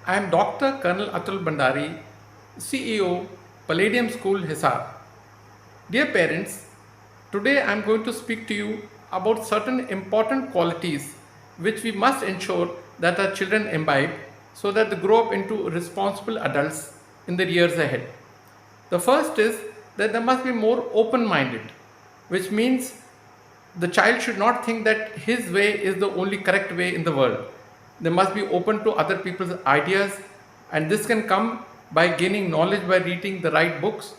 I am Dr. Colonel Atul Bhandari, CEO, Palladium School, Hisar. Dear parents, today I am going to speak to you about certain important qualities which we must ensure that our children imbibe so that they grow up into responsible adults in the years ahead. The first is that they must be more open minded, which means the child should not think that his way is the only correct way in the world. They must be open to other people's ideas, and this can come by gaining knowledge by reading the right books,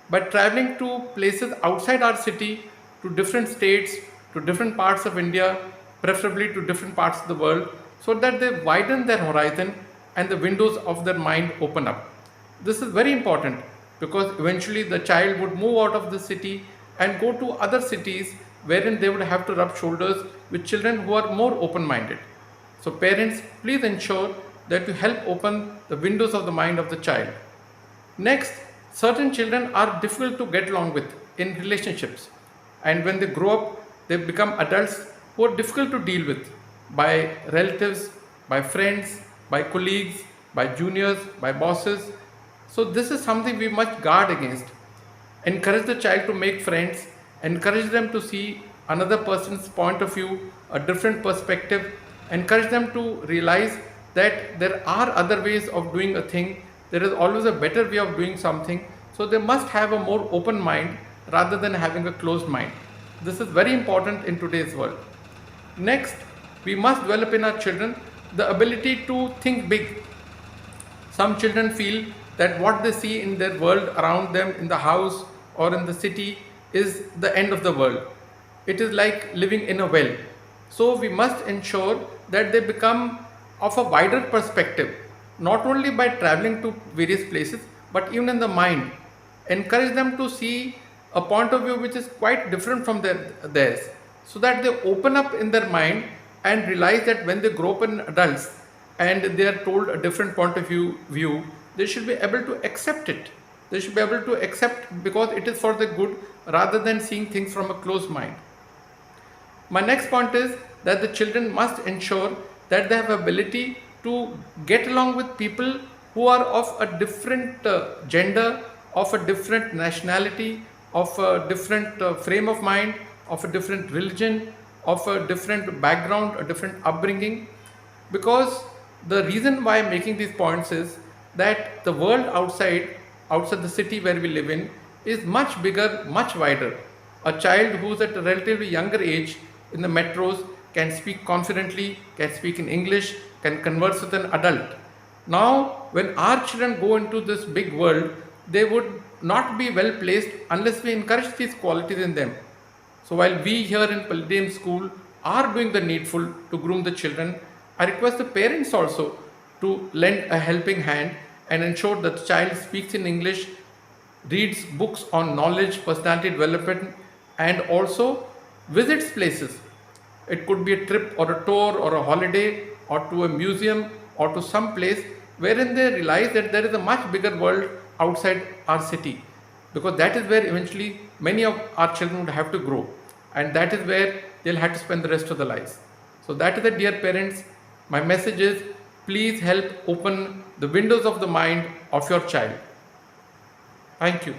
by traveling to places outside our city, to different states, to different parts of India, preferably to different parts of the world, so that they widen their horizon and the windows of their mind open up. This is very important because eventually the child would move out of the city and go to other cities wherein they would have to rub shoulders with children who are more open minded. So, parents, please ensure that you help open the windows of the mind of the child. Next, certain children are difficult to get along with in relationships, and when they grow up, they become adults who are difficult to deal with by relatives, by friends, by colleagues, by juniors, by bosses. So, this is something we must guard against. Encourage the child to make friends, encourage them to see another person's point of view, a different perspective, encourage them to realize that there are other ways of doing a thing, there is always a better way of doing something. So they must have a more open mind rather than having a closed mind. This is very important in today's world. Next, we must develop in our children the ability to think big. Some children feel that what they see in their world around them, in the house or in the city, is the end of the world. It is like living in a well. So we must ensure that they become of a wider perspective, not only by traveling to various places, but even in the mind. Encourage them to see a point of view which is quite different from theirs, so that they open up in their mind and realize that when they grow up in adults and they are told a different point of view, they should be able to accept it. They should be able to accept because it is for the good rather than seeing things from a closed mind. My next point is that the children must ensure that they have ability to get along with people who are of a different gender, of a different nationality, of a different frame of mind, of a different religion, of a different background, a different upbringing. Because the reason why I'm making these points is that the world outside the city where we live in, is much bigger, much wider. A child who's at a relatively younger age in the metros can speak confidently, can speak in English, can converse with an adult. Now, when our children go into this big world, they would not be well placed unless we encourage these qualities in them. So, while we here in Palladium School are doing the needful to groom the children, I request the parents also to lend a helping hand and ensure that the child speaks in English, reads books on knowledge, personality development, and also visits places. It could be a trip or a tour or a holiday or to a museum or to some place wherein they realize that there is a much bigger world outside our city, because that is where eventually many of our children would have to grow, and that is where they'll have to spend the rest of their lives. So that is it, dear parents. My message is, please help open the windows of the mind of your child. Thank you.